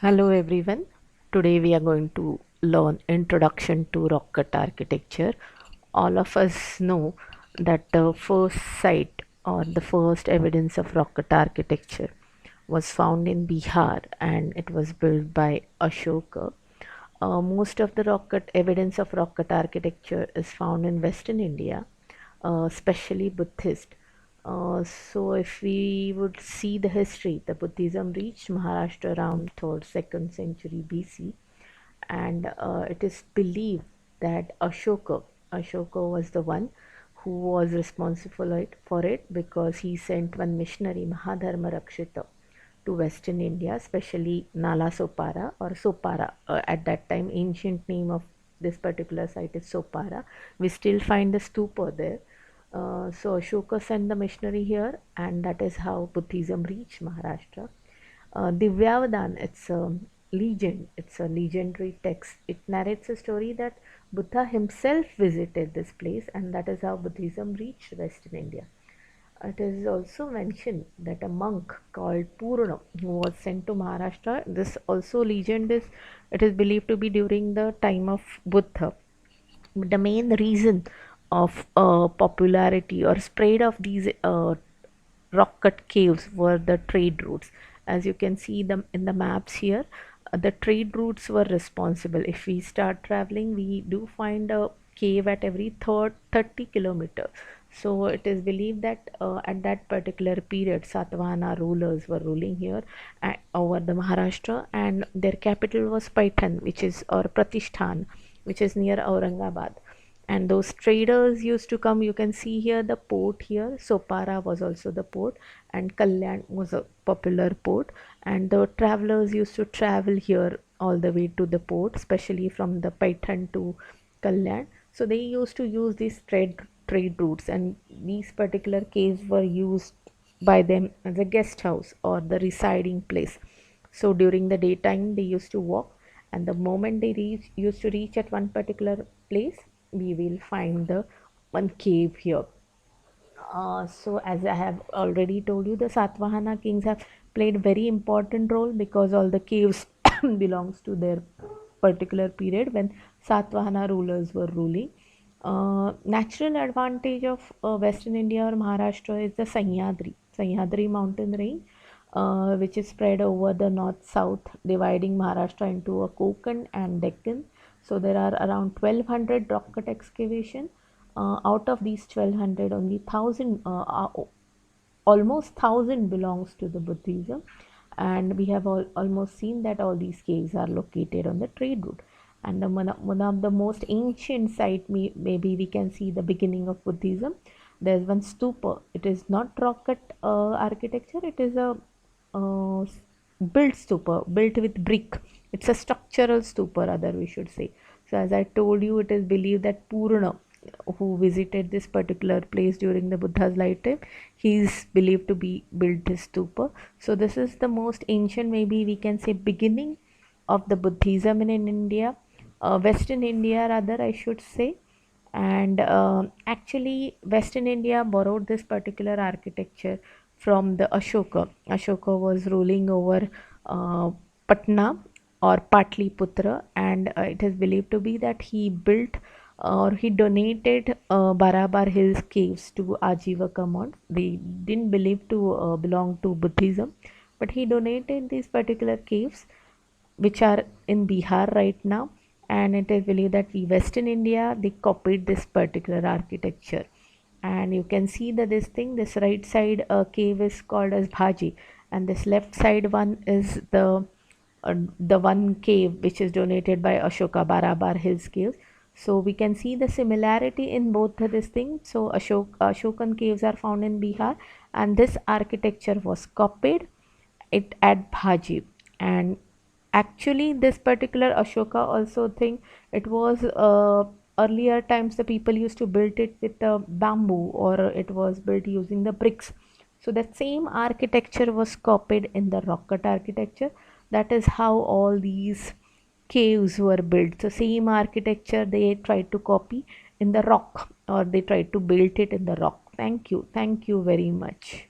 Hello everyone. Today we are going to learn Introduction to Rock Cut Architecture. All of us know that the first site or the first evidence of rock cut architecture was found in Bihar and it was built by Ashoka. Most of the rock cut evidence of rock cut architecture is found in Western India, especially Buddhist. So if we would see the history, the Buddhism reached Maharashtra around 3rd, 2nd century BC, and it is believed that Ashoka was the one who was responsible for it because he sent one missionary, Mahadharma Rakshita, to Western India, especially Nala Sopara or Sopara. At that time, ancient name of this particular site is Sopara. We still find the stupa there. So Ashoka sent the missionary here, and that is how Buddhism reached Maharashtra. Divyavadan, it's a legend, it's a legendary text. It narrates a story that Buddha himself visited this place, and that is how Buddhism reached Western India. It is also mentioned that a monk called Purna who was sent to Maharashtra. This also legend is it is believed to be during the time of Buddha. But the main reason of popularity or spread of these rock cut caves were the trade routes. As you can see them in the maps here, the trade routes were responsible. If we start traveling, we do find a cave at every 30 kilometers. So it is believed that at that particular period, Satvahana rulers were ruling here over the Maharashtra, and their capital was Paitan, which is or Pratishthan, which is near Aurangabad. And those traders used to come. You can see here the port here. Sopara was also the port, and Kalyan was a popular port. And the travelers used to travel here all the way to the port, especially from the Paitan to Kalyan. So they used to use these trade routes, and these particular caves were used by them as a guest house or the residing place. So during the daytime they used to walk, and the moment they used to reach at one particular place, we will find the one cave here. So as I have already told you, the Satvahana kings have played very important role because all the caves belongs to their particular period when Satvahana rulers were ruling. Natural advantage of Western India or Maharashtra is the Sahyadri mountain range, which is spread over the north-south, dividing Maharashtra into a Konkan and Deccan. So there are around 1200 rock cut excavation. Out of these 1200, only 1000 almost 1000 belongs to the Buddhism, and we have almost seen that all these caves are located on the trade route. And one of the most ancient site, maybe we can see the beginning of Buddhism. There's one stupa. It is not rock cut architecture. It is a uh, built stupa, built with brick. It's a structural stupa, rather we should say. So as I told you, it is believed that Purna, who visited this particular place during the Buddha's lifetime, he is believed to be built this stupa. So this is the most ancient, maybe we can say, beginning of the Buddhism in India, Western India rather I should say. And actually Western India borrowed this particular architecture from the Ashoka was ruling over Patna or Patliputra, and it is believed to be that he built or he donated Barabar Hills caves to Ajivaka monks. They didn't believe to belong to Buddhism, but he donated these particular caves which are in Bihar right now, and it is believed that we Western India they copied this particular architecture. And you can see that this right side cave is called as Bhaji, and this left side one is the one cave which is donated by Ashoka, Barabar Hills caves. So we can see the similarity in both this thing. So Ashokan caves are found in Bihar, and this architecture was copied it at Bhaji. And actually this particular Ashoka also think it was earlier times the people used to build it with bamboo, or it was built using the bricks. So that same architecture was copied in the rock cut architecture. That is how all these caves were built. So same architecture they tried to copy in the rock, or they tried to build it in the rock. Thank you very much.